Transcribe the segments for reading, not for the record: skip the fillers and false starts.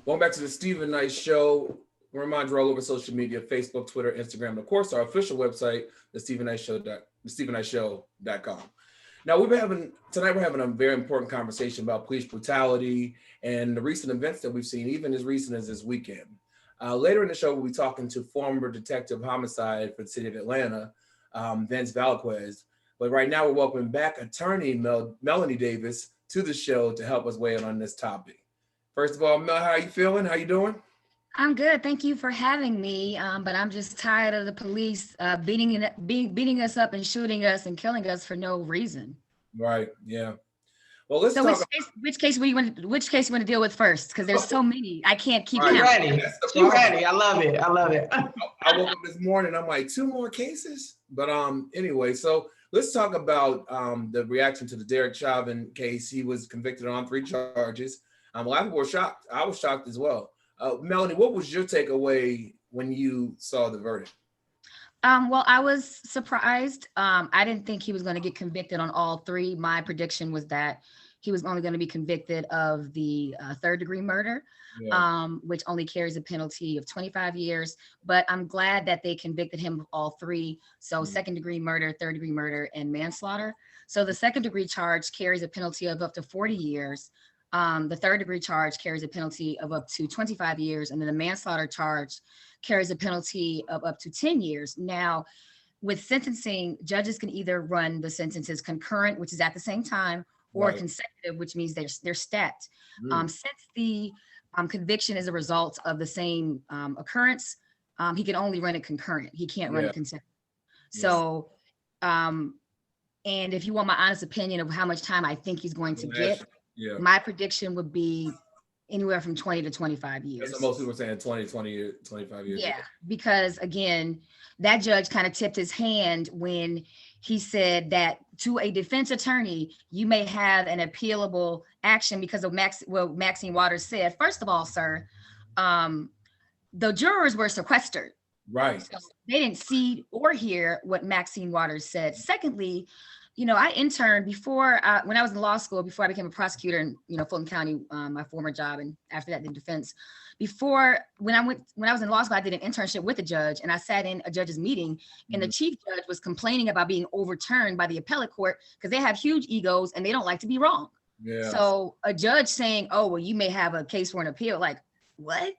Welcome back to the Stephen Knight Show. Remind you all over social media, Facebook, Twitter, Instagram, and of course our official website, thestephennightshow.com. Now we're having a very important conversation about police brutality and the recent events that we've seen, even as recent as this weekend. Later in the show, we'll be talking to former detective homicide for the city of Atlanta, Vince Valquez. But right now, we're welcoming back attorney Melanie Davis to the show to help us weigh in on this topic. First of all, Mel, how are you feeling? How you doing? I'm good. Thank you for having me. But I'm just tired of the police beating us up and shooting us and killing us for no reason. Right. Yeah. Well, let's So talk. which case you want to deal with first? Because there's so many. I can't keep Right. counting. Ready. She ready. I love it. I love it. I woke up this morning. I'm like, 2 more cases. But anyway, so let's talk about the reaction to the Derek Chauvin case. He was convicted on 3 charges. A lot of people were shocked. I was shocked as well. Melanie, what was your takeaway when you saw the verdict? Well, I was surprised. I didn't think he was going to get convicted on all 3. My prediction was that he was only going to be convicted of the 3rd-degree murder, which only carries a penalty of 25 years. But I'm glad that they convicted him of all 3. So 2nd-degree murder, 3rd-degree murder, and manslaughter. So the 2nd-degree charge carries a penalty of up to 40 years. The 3rd-degree charge carries a penalty of up to 25 years, and then the manslaughter charge carries a penalty of up to 10 years. Now, with sentencing, judges can either run the sentences concurrent, which is at the same time, or consecutive, which means they're stacked. Since the conviction is a result of the same occurrence, he can only run it concurrent. He can't run it consecutive. So, and if you want my honest opinion of how much time I think he's going to get, my prediction would be anywhere from 20 to 25 years. That's what most people are saying, 25 years. Yeah, because again, that judge kind of tipped his hand when he said that to a defense attorney, you may have an appealable action because of what Maxine Waters said. First of all, sir, the jurors were sequestered. Right. So they didn't see or hear what Maxine Waters said. Secondly, I interned when I was in law school, before I became a prosecutor in, Fulton County, my former job, and after that in defense. When I was in law school, I did an internship with a judge, and I sat in a judge's meeting, and the chief judge was complaining about being overturned by the appellate court because they have huge egos and they don't like to be wrong. Yeah. So a judge saying, "Oh, well, you may have a case for an appeal," like, what?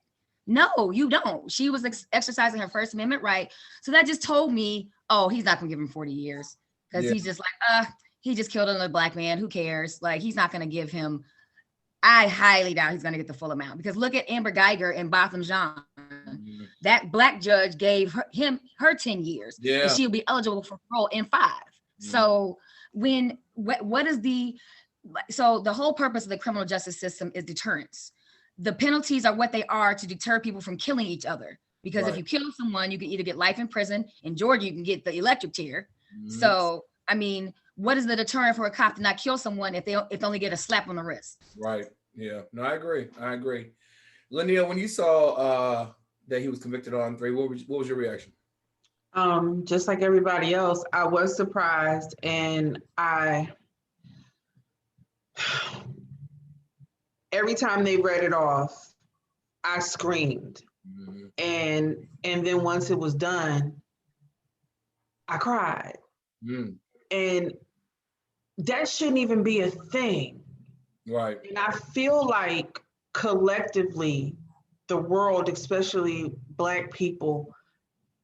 No, you don't. She was exercising her First Amendment right. So that just told me, oh, he's not gonna give him 40 years. Because he's just like, he just killed another Black man. Who cares? Like, he's not going to give him. I highly doubt he's going to get the full amount. Because look at Amber Geiger and Botham Jean. Mm-hmm. That Black judge gave her 10 years. Yeah. And she'll be eligible for parole in 5. Mm-hmm. So so the whole purpose of the criminal justice system is deterrence. The penalties are what they are to deter people from killing each other. Because if you kill someone, you can either get life in prison. In Georgia, you can get the electric chair. So, I mean, what is the deterrent for a cop to not kill someone if they only get a slap on the wrist? Right. Yeah. No, I agree. Linnea, when you saw that he was convicted on 3, what was your reaction? Just like everybody else, I was surprised, and every time they read it off, I screamed. Mm-hmm. And then once it was done, I cried. And that shouldn't even be a thing. Right. And I feel like collectively, the world, especially Black people,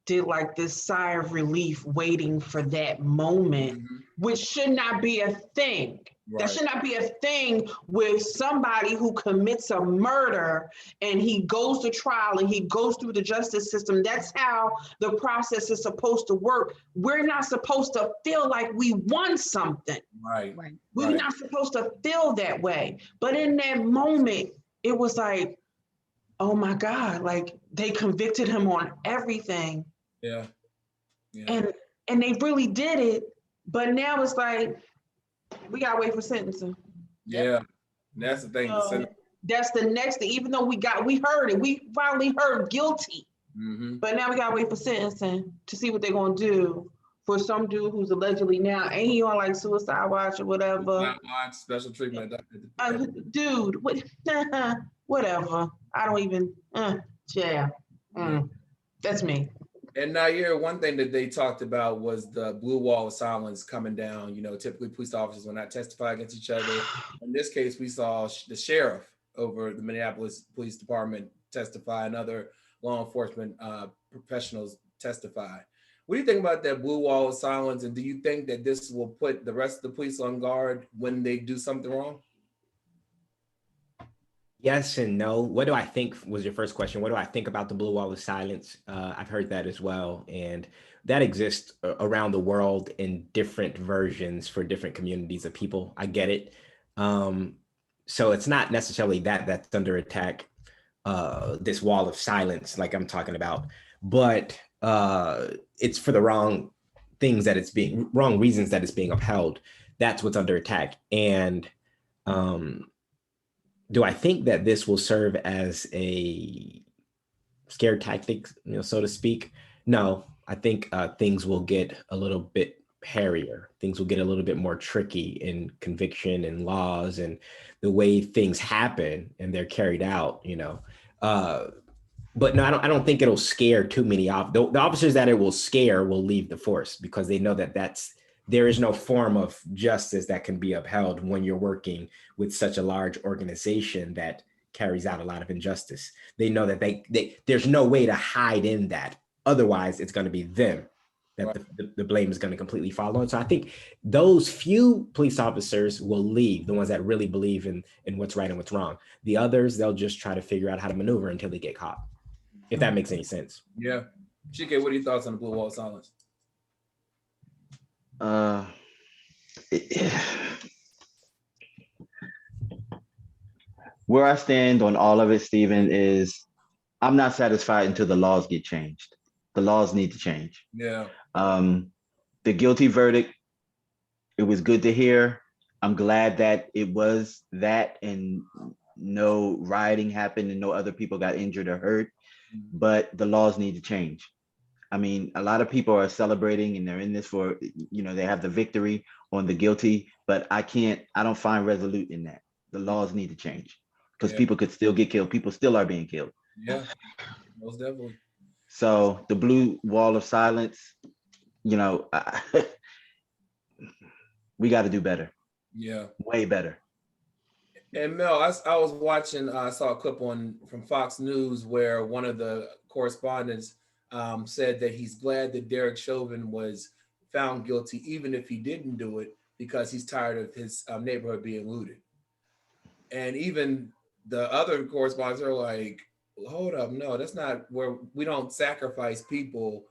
did like this sigh of relief waiting for that moment, which should not be a thing. Right. That should not be a thing with somebody who commits a murder and he goes to trial and he goes through the justice system. That's how the process is supposed to work. We're not supposed to feel like we won something. Right. We're not supposed to feel that way. But in that moment, it was like, oh my God, like they convicted him on everything. Yeah. And they really did it. But now it's like, we gotta wait for sentencing. Yeah, that's the thing. That's the next thing. Even though we heard it, we finally heard guilty. But now we gotta wait for sentencing to see what they're gonna do for some dude who's allegedly now, ain't he on like suicide watch or whatever? Special treatment. Dude, whatever. I don't even, that's me. And now, one thing that they talked about was the blue wall of silence coming down. Typically police officers will not testify against each other. In this case, we saw the sheriff over the Minneapolis Police Department testify, and other law enforcement professionals testify. What do you think about that blue wall of silence? And do you think that this will put the rest of the police on guard when they do something wrong? Yes and no. What do I think was your first question? What do I think about the blue wall of silence? I've heard that as well. And that exists around the world in different versions for different communities of people. I get it. So it's not necessarily that's under attack, this wall of silence like I'm talking about, but it's for the wrong things that wrong reasons that it's being upheld. That's what's under attack. And do I think that this will serve as a scare tactic, so to speak? No, I think things will get a little bit hairier. Things will get a little bit more tricky in conviction and laws and the way things happen and they're carried out, But no, I don't think it'll scare too many. The officers that it will scare will leave the force because they know that there is no form of justice that can be upheld when you're working with such a large organization that carries out a lot of injustice. They know that there's no way to hide in that. Otherwise, it's going to be them that the blame is going to completely fall on. So I think those few police officers will leave, the ones that really believe in what's right and what's wrong. The others, they'll just try to figure out how to maneuver until they get caught, if that makes any sense. Yeah. Chike, what are your thoughts on the blue wall of silence? Where I stand on all of it, Stephen, is I'm not satisfied until the laws get changed. The laws need to change. Yeah. The guilty verdict, it was good to hear. I'm glad that it was that and no rioting happened and no other people got injured or hurt, but the laws need to change. I mean, a lot of people are celebrating and they're in this for, they have the victory on the guilty, but I don't find resolute in that. The laws need to change because people could still get killed. People still are being killed. Yeah, most definitely. So the blue wall of silence, we got to do better. Yeah. Way better. And Mel, I was watching, I saw a clip from Fox News where one of the correspondents said that he's glad that Derek Chauvin was found guilty, even if he didn't do it, because he's tired of his neighborhood being looted. And even the other correspondents are like, hold up, no, that's not where we don't sacrifice people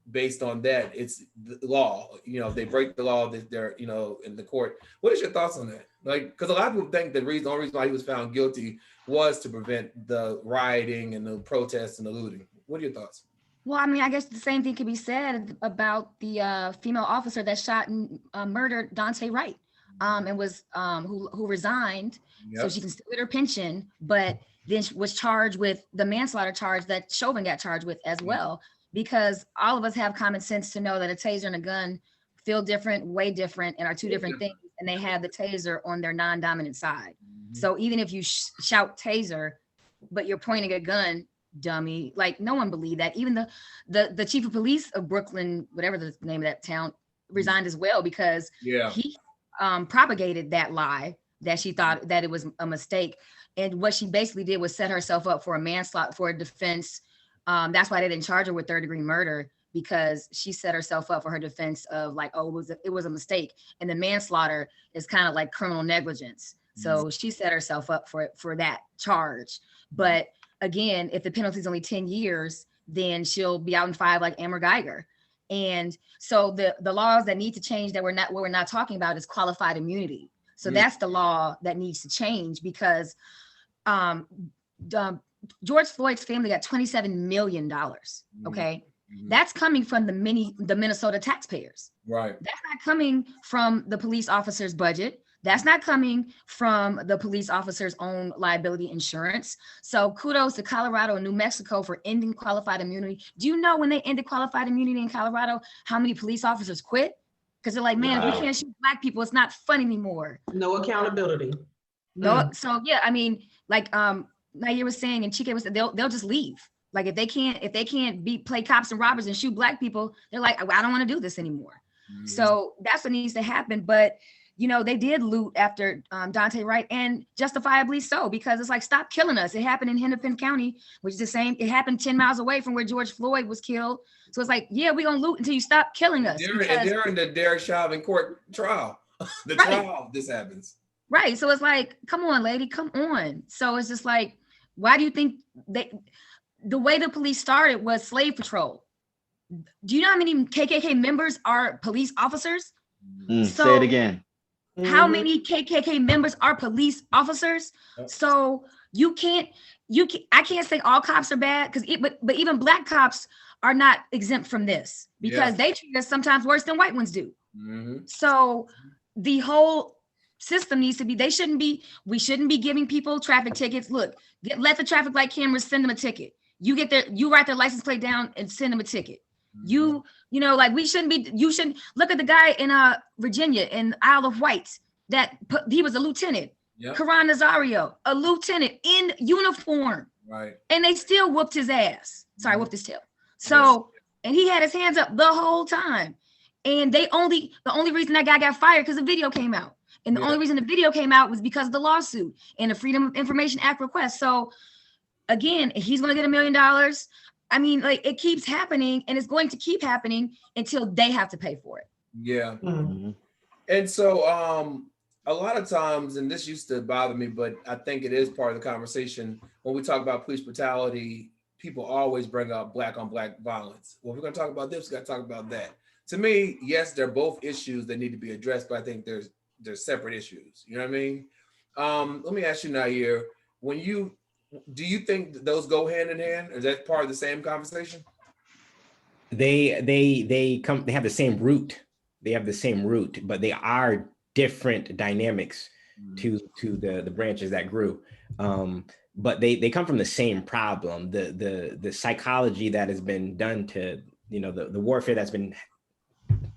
based on that. It's the law. They break the law that they're, in the court. What is your thoughts on that? Like, because a lot of people think the only reason why he was found guilty was to prevent the rioting and the protests and the looting. What are your thoughts? Well, I mean, I guess the same thing could be said about the female officer that shot and murdered Dante Wright, and was who resigned so she can still get her pension, but then was charged with the manslaughter charge that Chauvin got charged with as well. Because all of us have common sense to know that a taser and a gun feel different, way different, and are two different things. And they have the taser on their non-dominant side. So even if you shout taser, but you're pointing a gun, dummy, like no one believed that. Even the chief of police of Brooklyn, whatever the name of that town, resigned as well because he propagated that lie that she thought that it was a mistake. And what she basically did was set herself up for a manslaughter, for a defense. That's why they didn't charge her with third-degree murder, because she set herself up for her defense of like, oh, it was a mistake. And the manslaughter is kind of like criminal negligence. So she set herself up for that charge. But again, if the penalty is only 10 years, then she'll be out in 5 like Amber Geiger. And so the laws that need to change that what we're not talking about is qualified immunity. So that's the law that needs to change, because George Floyd's family got $27 million. Okay. That's coming from the Minnesota taxpayers. Right. That's not coming from the police officer's budget. That's not coming from the police officer's own liability insurance. So kudos to Colorado and New Mexico for ending qualified immunity. Do you know when they ended qualified immunity in Colorado, how many police officers quit? Because they're like, man, if we can't shoot Black people, it's not fun anymore. No accountability. No. So yeah, I mean, like Nair was saying and Chike was saying, they'll just leave. Like if they can't play cops and robbers and shoot Black people, they're like, I don't want to do this anymore. Mm-hmm. So that's what needs to happen. But you know, they did loot after Dante Wright, and justifiably so, because it's like, stop killing us. It happened in Hennepin County, which is the same. It happened 10 miles away from where George Floyd was killed. So it's like, yeah, we're gonna loot until you stop killing us. During the Derek Chauvin court trial, trial, this happens. Right. So it's like, come on, lady, come on. So it's just like, why do you think the way the police started was slave patrol? Do you know how many KKK members are police officers? Say it again. How many KKK members are police officers? So I can't say all cops are bad, but even Black cops are not exempt from this, because they treat us sometimes worse than white ones do. Mm-hmm. So the whole system needs to be, we shouldn't be giving people traffic tickets. Look, let the traffic light cameras send them a ticket. You write their license plate down and send them a ticket. You know, like you shouldn't look at the guy in Virginia in Isle of Wight he was a lieutenant. Yep. Karan Nazario, a lieutenant in uniform. Right. And they still whooped his ass. Sorry, whooped his tail. So, and he had his hands up the whole time. And the only reason that guy got fired because the video came out. And the only reason the video came out was because of the lawsuit and the Freedom of Information Act request. So again, he's going to get $1 million. I mean, like, it keeps happening, and it's going to keep happening until they have to pay for it. Yeah. Mm-hmm. And so a lot of times, and this used to bother me, but I think it is part of the conversation, when we talk about police brutality, people always bring up Black on Black violence. Well, if we're going to talk about this, we got to talk about that. To me, yes, they're both issues that need to be addressed, but I think there's separate issues. You know what I mean? Let me ask you, Nair, do you think those go hand in hand? Is that part of the same conversation? They have the same root. They have the same root, but they are different dynamics to the branches that grew. But they come from the same problem. The psychology that has been done to, you know, the warfare that's been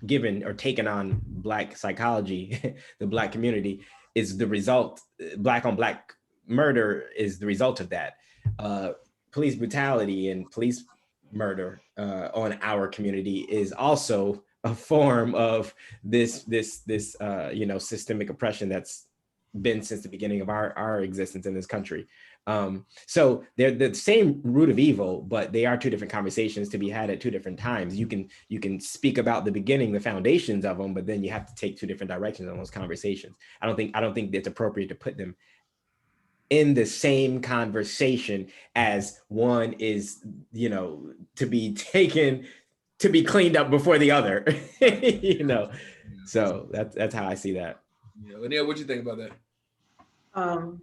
given or taken on Black psychology, the Black community, is the result. Black on Black murder is the result of that. Police brutality and police murder on our community is also a form of this you know, systemic oppression that's been since the beginning of our existence in this country. So they're the same root of evil, but they are two different conversations to be had at two different times. You can speak about the beginning, the foundations of them, but then you have to take two different directions on those conversations. I don't think it's appropriate to put them in the same conversation as one is, you know, to be cleaned up before the other, you know. So that's how I see that. Yeah, Linnea, what do you think about that?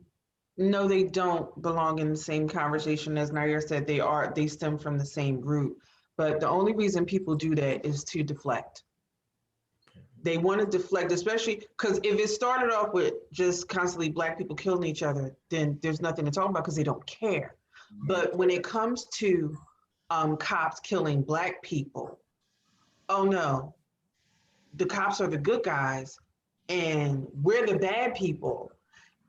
No, they don't belong in the same conversation. As Nair said, they stem from the same root. But the only reason people do that is to deflect. They want to deflect, especially because if it started off with just constantly Black people killing each other, then there's nothing to talk about because they don't care. But when it comes to cops killing Black people, oh no, the cops are the good guys and we're the bad people.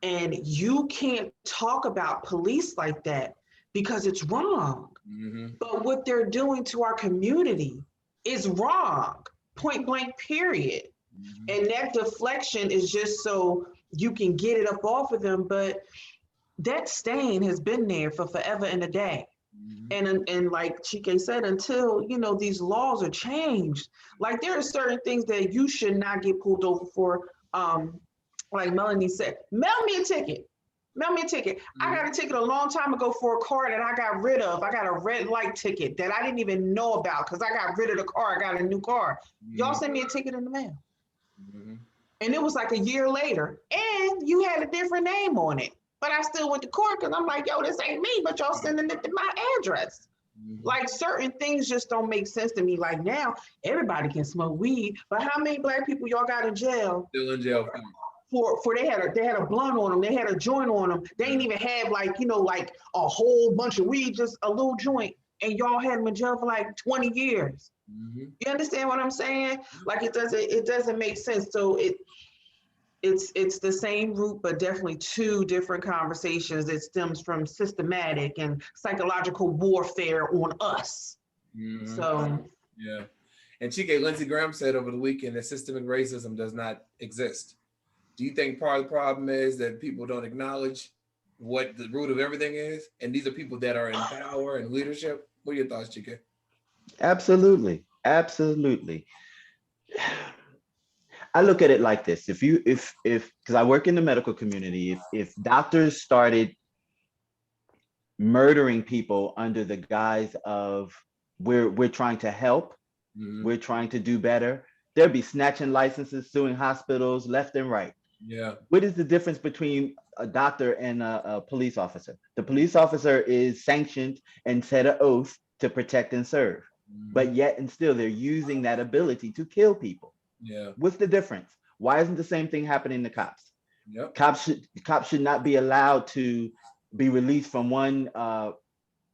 And you can't talk about police like that because it's wrong. Mm-hmm. But what they're doing to our community is wrong, point blank, period. Mm-hmm. And that deflection is just so you can get it up off of them. But that stain has been there for forever and a day. Mm-hmm. And like Chike said, until, you know, these laws are changed, like there are certain things that you should not get pulled over for. Like Melanie said, mail me a ticket. Mm-hmm. I got a ticket a long time ago for a car that I got rid of. I got a red light ticket that I didn't even know about because I got rid of the car. I got a new car. Mm-hmm. Y'all sent me a ticket in the mail. Mm-hmm. And it was like a year later and you had a different name on it. But I still went to court because I'm like, yo, this ain't me, but y'all sending it to my address. Mm-hmm. Like certain things just don't make sense to me. Like now, everybody can smoke weed, but how many Black people y'all got in jail? Still in jail. For they had a blunt on them, they had a joint on them. They ain't even have like, you know, like a whole bunch of weed, just a little joint, and y'all had them in jail for like 20 years. Mm-hmm. You understand what I'm saying? Like it doesn't make sense. So it's the same root, but definitely two different conversations. It stems from systematic and psychological warfare on us. So yeah. And Chike, Lindsey Graham said over the weekend that systemic racism does not exist. Do you think part of the problem is that people don't acknowledge what the root of everything is? And these are people that are in power and leadership. What are your thoughts, Chike? Absolutely. Absolutely. I look at it like this. If because I work in the medical community, if doctors started murdering people under the guise of we're trying to help, we're trying to do better, there'd be snatching licenses, suing hospitals left and right. Yeah. What is the difference between a doctor and a police officer? The police officer is sanctioned and set an oath to protect and serve, but yet and still they're using that ability to kill people. Yeah. What's the difference? Why isn't the same thing happening to cops? Yep. Cops should not be allowed to be released from one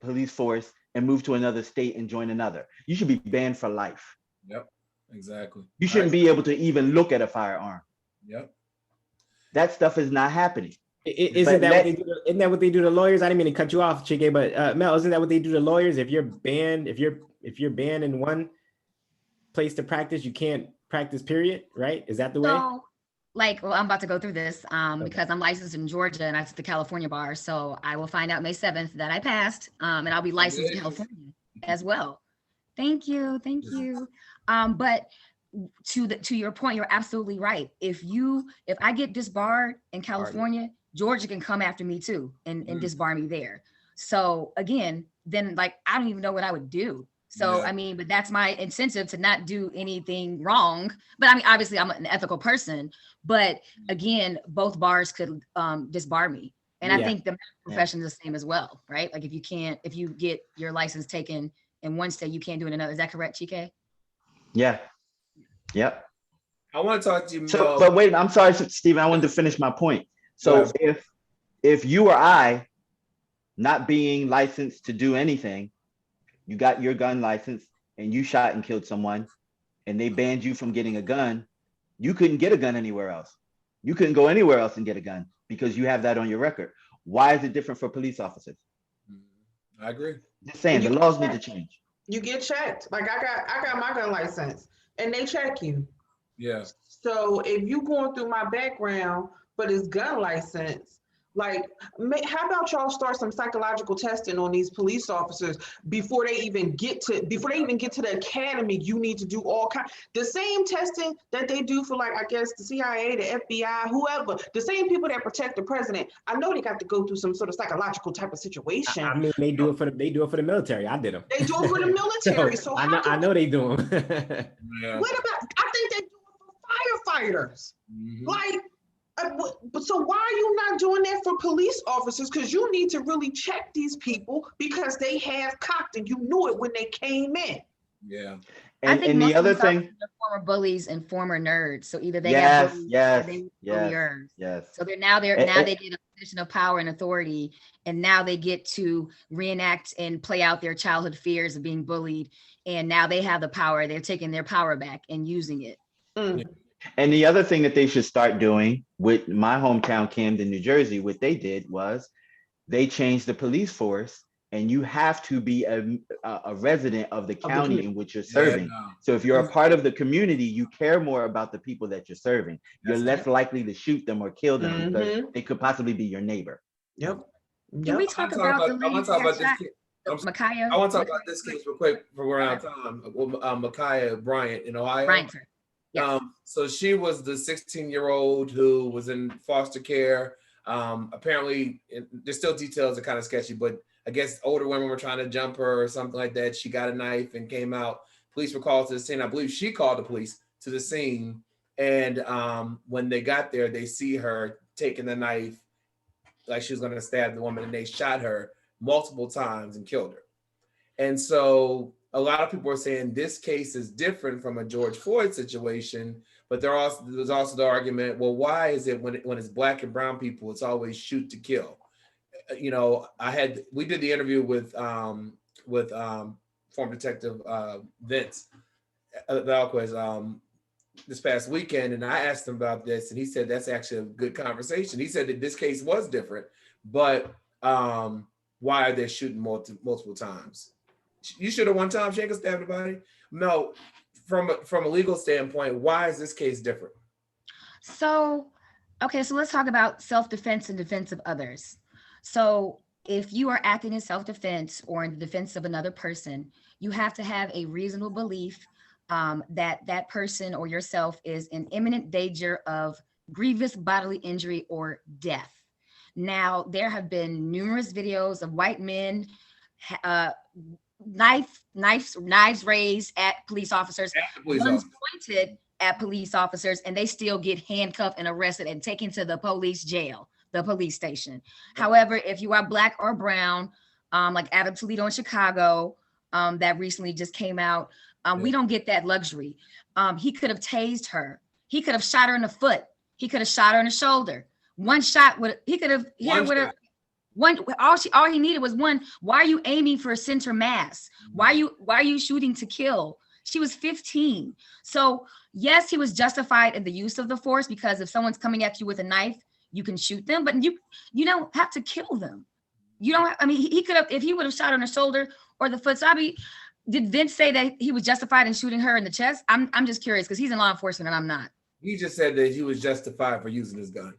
police force and move to another state and join another. You should be banned for life. Yep. Exactly. You shouldn't be able to even look at a firearm. Yep. That stuff is not happening. Isn't that what they do? Isn't that what they do to lawyers? I didn't mean to cut you off, Chike, but Mel, isn't that what they do to lawyers? If you're banned in one place to practice, you can't practice. Period. Right? Is that the way? So, well, I'm about to go through this because I'm licensed in Georgia and I took the California bar. So I will find out May 7th that I passed, and I'll be licensed in California as well. Thank you. But to your point, you're absolutely right. If I get disbarred in California, Georgia can come after me too and disbar me there. So again, then I don't even know what I would do. So I mean, but that's my incentive to not do anything wrong. But I mean, obviously I'm an ethical person, but again, both bars could disbar me. And I think the profession is the same as well, right? Like if you get your license taken in one state, you can't do it in another. Is that correct, Chike? Yeah. Yep. I want to talk to you. So, but wait, I'm sorry, Stephen. I wanted to finish my point. So if you or I, not being licensed to do anything, you got your gun license and you shot and killed someone, and they banned you from getting a gun, you couldn't get a gun anywhere else. You couldn't go anywhere else and get a gun because you have that on your record. Why is it different for police officers? I agree. Just saying, the laws need to change. You get checked. Like I got my gun license, and they check you. Yeah. So if you going through my background, but it's gun license, how about y'all start some psychological testing on these police officers before they even get to the academy? You need to do the same testing that they do for I guess the CIA, the FBI, whoever, the same people that protect the president. I know they got to go through some sort of psychological type of situation. I mean, they do it for the military. I did them. They do it for the military. so I know they do them. What about? I think they do it for firefighters. But so why are you not doing that for police officers? Because you need to really check these people because they have cocked and you knew it when they came in. Yeah. And the other thing, former bullies and former nerds. So either they got bullied or they were bulliers. Yes. So they get a position of power and authority, and now they get to reenact and play out their childhood fears of being bullied. And now they have the power. They're taking their power back and using it. Mm. And the other thing that they should start doing with my hometown, Camden, New Jersey, what they did was they changed the police force, and you have to be a resident of the county in which you're serving. Yeah. So if you're a part of the community, you care more about the people that you're serving. You're less likely to shoot them or kill them because they could possibly be your neighbor. Yep. Can we talk about the lady that shot Micaiah? I want to talk about this case real quick for we're out of time. Micaiah Bryant in Ohio. Bryant. Yes. So she was the 16-year-old who was in foster care. Apparently, there's still details that are kind of sketchy, but I guess older women were trying to jump her or something like that. She got a knife and came out. Police were called to the scene. I believe she called the police to the scene. And when they got there, they see her taking the knife like she was going to stab the woman, and they shot her multiple times and killed her. And so a lot of people are saying this case is different from a George Floyd situation, but there's also the argument, well, why is it when it's Black and brown people, it's always shoot to kill? You know, we did the interview with former Detective Vince Valquez, this past weekend, and I asked him about this, and he said that's actually a good conversation. He said that this case was different, but why are they shooting multiple times? You should have one time, Shank stabbed the body. No, from a legal standpoint, why is this case different? So, okay, so let's talk about self-defense and defense of others. So if you are acting in self-defense or in the defense of another person, you have to have a reasonable belief that that person or yourself is in imminent danger of grievous bodily injury or death. Now, there have been numerous videos of white men, knives raised at police officers, guns pointed at police officers, and they still get handcuffed and arrested and taken to the police jail, the police station. However, if you are Black or brown, like Adam Toledo in Chicago, that recently just came out, we don't get that luxury. He could have tased her. He could have shot her in the foot. He could have shot her in the shoulder. One shot would, he could have hit her with a one. All he needed was one. Why are you aiming for a center mass? Why are you shooting to kill? She was 15. So yes, he was justified in the use of the force, because if someone's coming at you with a knife, you can shoot them, but you don't have to kill them. You don't. I mean, he could have, if he would have shot her on the shoulder or the foot. So did Vince say that he was justified in shooting her in the chest? I'm just curious, because he's in law enforcement and I'm not. He just said that he was justified for using his gun.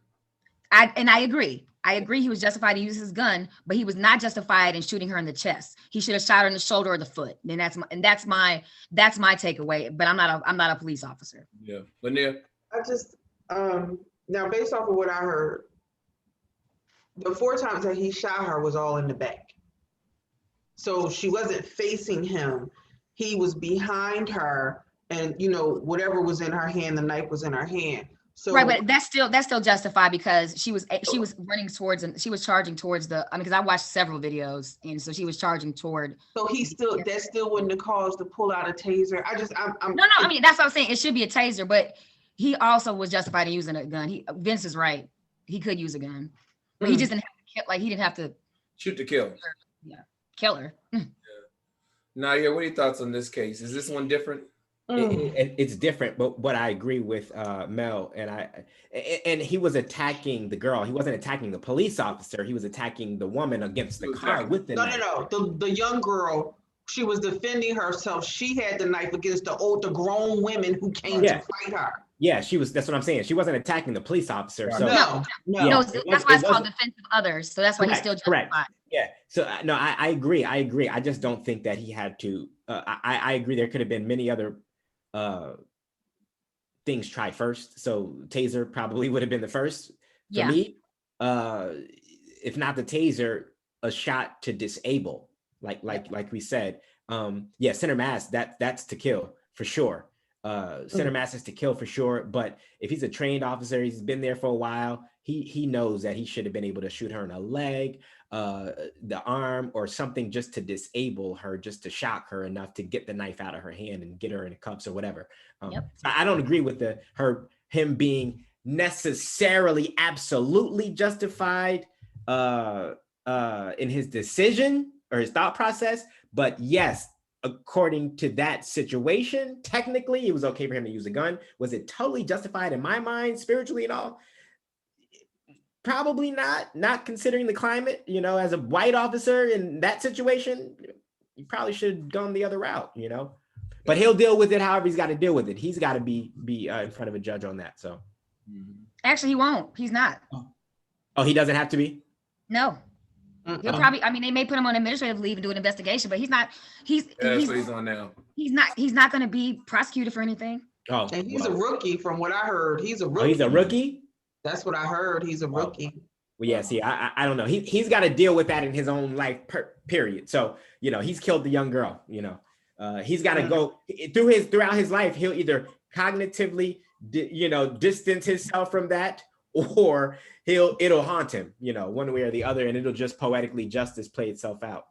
I agree. I agree he was justified to use his gun, but he was not justified in shooting her in the chest. He should have shot her in the shoulder or the foot. And that's my takeaway. But I'm not a police officer. Yeah. Lanier? I just now, based off of what I heard, the 4 times that he shot her was all in the back. So she wasn't facing him. He was behind her, and whatever was in her hand, the knife was in her hand. So right, but that's still justified, because she was running towards, and she was charging towards because I watched several videos, and so she was charging toward. So that still wouldn't have caused to pull out a taser. No. I mean, that's what I'm saying. It should be a taser, but he also was justified in using a gun. Vince is right. He could use a gun, but he just didn't have to kill. Like, he didn't have to shoot to kill. Yeah, kill her. Yeah. Nadia, what are your thoughts on this case? Is this one different? It's different, but I agree with Mel, and he was attacking the girl. He wasn't attacking the police officer. He was attacking the woman against the car with the knife. No. The young girl, she was defending herself. She had the knife against the grown women who came to fight her. Yeah, she was. That's what I'm saying. She wasn't attacking the police officer. So no. That's why it's called defense of others. So that's why he's still justified. Correct. Yeah. So no, I agree. I just don't think that he had to. I agree. There could have been many other things tried first. So taser probably would have been the first for me. If not the taser, a shot to disable, like we said. Center mass, that's to kill for sure. Center mass is to kill for sure. But if he's a trained officer, he's been there for a while, he knows that he should have been able to shoot her in a leg, the arm, or something, just to disable her, just to shock her enough to get the knife out of her hand and get her in cuffs or whatever. So I don't agree with him being necessarily absolutely justified in his decision or his thought process. But yes, according to that situation, technically it was okay for him to use a gun. Was it totally justified in my mind, spiritually and all? Probably not considering the climate, as a white officer in that situation, you probably should have gone the other route, but he'll deal with it however he's got to deal with it. He's got to be in front of a judge on that. So actually, he won't. He's not. Oh, he doesn't have to be? No. He'll probably, they may put him on administrative leave and do an investigation, but he's not. That's what he's on now. He's not going to be prosecuted for anything. Oh, and he's a rookie, from what I heard. He's a rookie. Oh, he's a rookie? That's what I heard. He's a rookie. Well, yeah. See, I don't know. He's got to deal with that in his own life period. So he's killed the young girl. He's got to go throughout his life. He'll either cognitively, distance himself from that, or it'll haunt him. One way or the other, and it'll just poetically justice play itself out.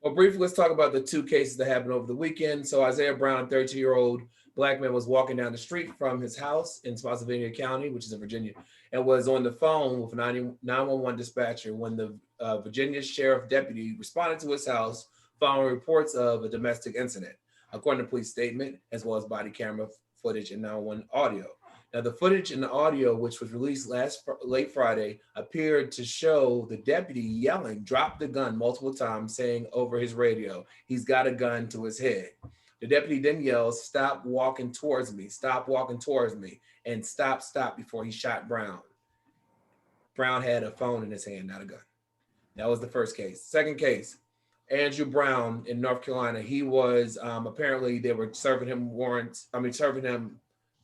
Well, briefly, let's talk about the 2 cases that happened over the weekend. So Isaiah Brown, 32-year-old Black man, was walking down the street from his house in Spotsylvania County, which is in Virginia, and was on the phone with a 911 dispatcher when the Virginia sheriff deputy responded to his house following reports of a domestic incident. According to police statement, as well as body camera footage and 911 audio. Now, the footage and the audio, which was released late Friday, appeared to show the deputy yelling, "Drop the gun," multiple times, saying over his radio, he's got a gun to his head. The deputy then yells, "Stop walking towards me, stop walking towards me," and stop before he shot Brown. Brown had a phone in his hand, not a gun. That was the first case. Second case, Andrew Brown in North Carolina. He was apparently they were serving him warrants.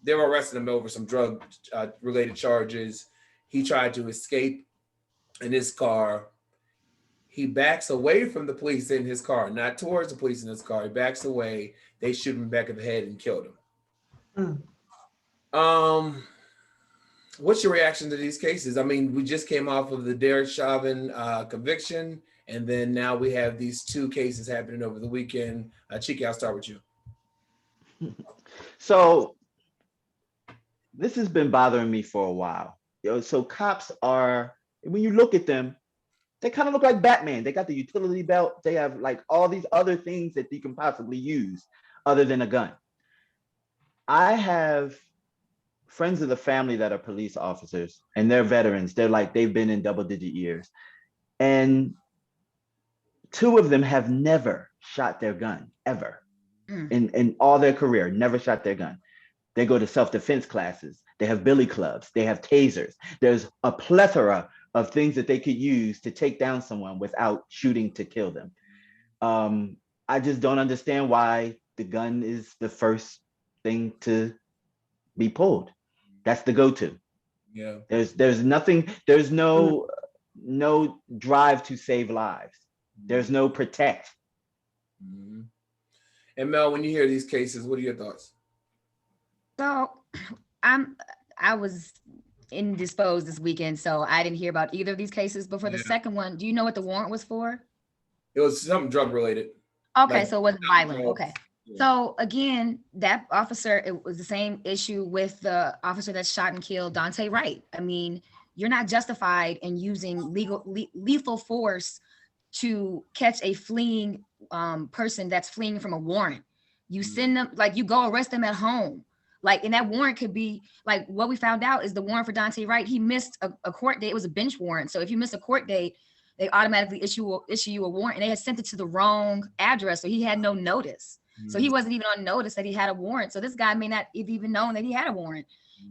They were arresting him over some drug related charges. He tried to escape in his car. He backs away from the police in his car, not towards the police in his car. He backs away. They shoot him in the back of the head and killed him. What's your reaction to these cases? I mean, we just came off of the Derek Chauvin conviction, and then now we have these two cases happening over the weekend. Chiki, I'll start with you. So this has been bothering me for a while. So cops are, when you look at them, they kind of look like Batman. They got the utility belt. They have like all these other things that you can possibly use other than a gun. I have friends of the family that are police officers, and they're veterans. They've been in double-digit years. And two of them have never shot their gun, ever. In all their career, never shot their gun. They go to self-defense classes. They have billy clubs. They have tasers. There's a plethora of things that they could use to take down someone without shooting to kill them. I just don't understand why the gun is the first thing to be pulled. That's the go-to. Yeah. There's nothing, there's no drive to save lives. There's no protect. Mm-hmm. And Mel, when you hear these cases, what are your thoughts? So I was indisposed this weekend, so I didn't hear about either of these cases. But for the second one, do you know what the warrant was for? It was something drug related. Okay, so it wasn't violent. Drugs. Okay. Yeah. So again, that officer, it was the same issue with the officer that shot and killed Dante Wright. I mean, you're not justified in using lethal force to catch a fleeing person that's fleeing from a warrant. You send them, like, you go arrest them at home. Like, and that warrant could be, like, what we found out is the warrant for Dante Wright, he missed a court date. It was a bench warrant. So if you miss a court date, they automatically issue you a warrant, and they had sent it to the wrong address. So he had no notice. So he wasn't even on notice that he had a warrant. So this guy may not have even known that he had a warrant.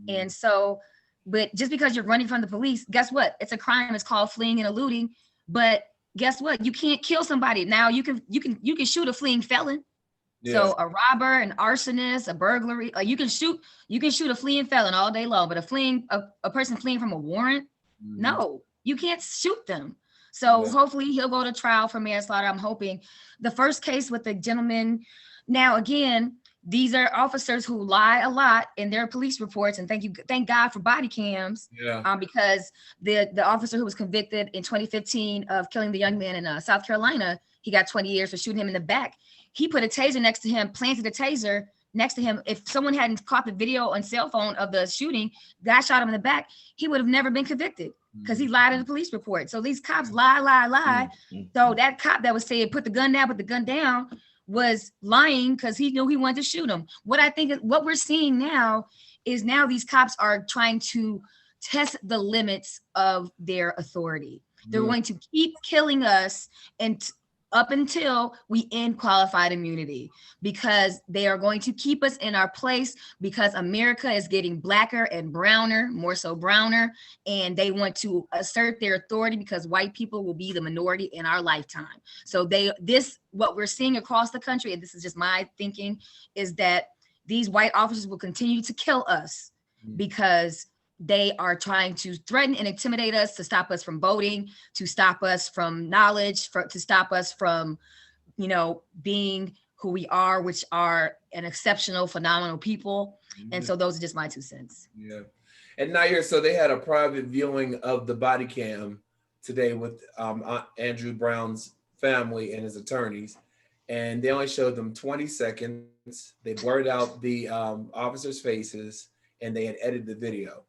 And so, but just because you're running from the police, guess what? It's a crime. It's called fleeing and eluding. But guess what? You can't kill somebody. Now you can shoot a fleeing felon. Yeah. So a robber, an arsonist, a burglary, you can shoot a fleeing felon all day long, but a person fleeing from a warrant, no, you can't shoot them. So hopefully he'll go to trial for manslaughter. I'm hoping. The first case with the gentleman, now again, these are officers who lie a lot in their police reports, and thank God for body cams. Yeah. Because the officer who was convicted in 2015 of killing the young man in South Carolina, he got 20 years for shooting him in the back. He put a taser next to him, planted a taser next to him. If someone hadn't caught the video on cell phone of the shooting, guy shot him in the back, he would have never been convicted because he lied in the police report. So these cops lie. So that cop that was saying put the gun down was lying because he knew he wanted to shoot him. What we're seeing now is these cops are trying to test the limits of their authority. They're going to keep killing us and up until we end qualified immunity, because they are going to keep us in our place, because America is getting blacker and browner, more so browner, and they want to assert their authority because white people will be the minority in our lifetime. So what we're seeing across the country, and this is just my thinking, is that these white officers will continue to kill us because they are trying to threaten and intimidate us, to stop us from voting, to stop us from knowledge, to stop us from, being who we are, which are an exceptional, phenomenal people. And so those are just my 2 cents. Yeah. And Nair, so they had a private viewing of the body cam today with Andrew Brown's family and his attorneys, and they only showed them 20 seconds. They blurred out the officers' faces, and they had edited the video.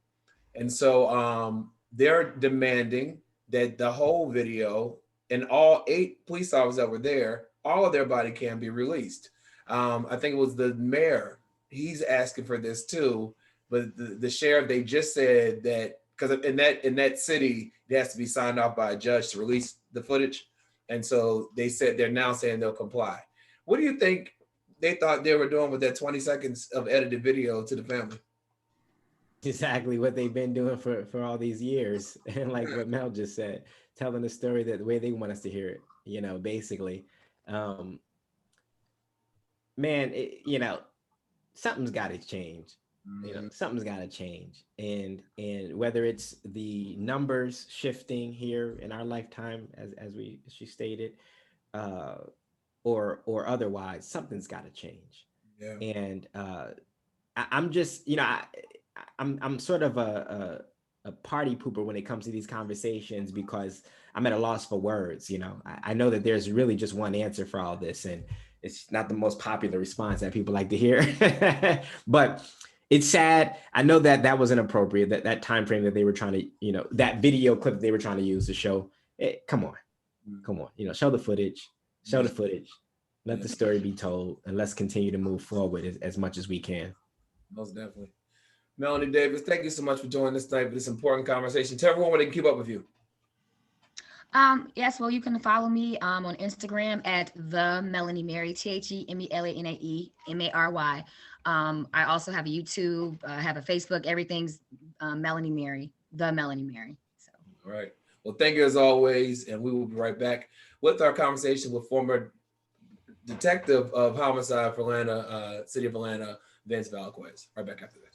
And so they're demanding that the whole video and all 8 police officers that were there, all of their body cam be released. I think it was the mayor he's asking for this too. But the sheriff, they just said that because in that city, it has to be signed off by a judge to release the footage. And so they said they're now saying they'll comply. What do you think they thought they were doing with that 20 seconds of edited video to the family? Exactly what they've been doing for all these years. And like what Mel just said, telling the story that the way they want us to hear it, you know, basically. Man, you know, something's got to change. You know, something's got to change. And whether it's the numbers shifting here in our lifetime, as she stated, or otherwise, something's got to change. Yeah. And I'm just, you know, I'm sort of a party pooper when it comes to these conversations, because I'm at a loss for words. You know, I know that there's really just one answer for all this, and it's not the most popular response that people like to hear. But it's sad. I know that that was inappropriate, that time frame that they were trying to, you know, that video clip that they were trying to use to show it. Come on, you know, show the footage, let the story be told, and let's continue to move forward as much as we can. Most definitely. Melanie Davis, thank you so much for joining us tonight for this important conversation. Tell everyone where they can keep up with you. Yes, well, you can follow me on Instagram at the Melanie Mary, TheMelanaeMary. I also have a YouTube, I have a Facebook, everything's Melanie Mary, the Melanie Mary. So. All right. Well, thank you as always, and we will be right back with our conversation with former detective of homicide for Atlanta, City of Atlanta, Vince Valquez. Right back after that.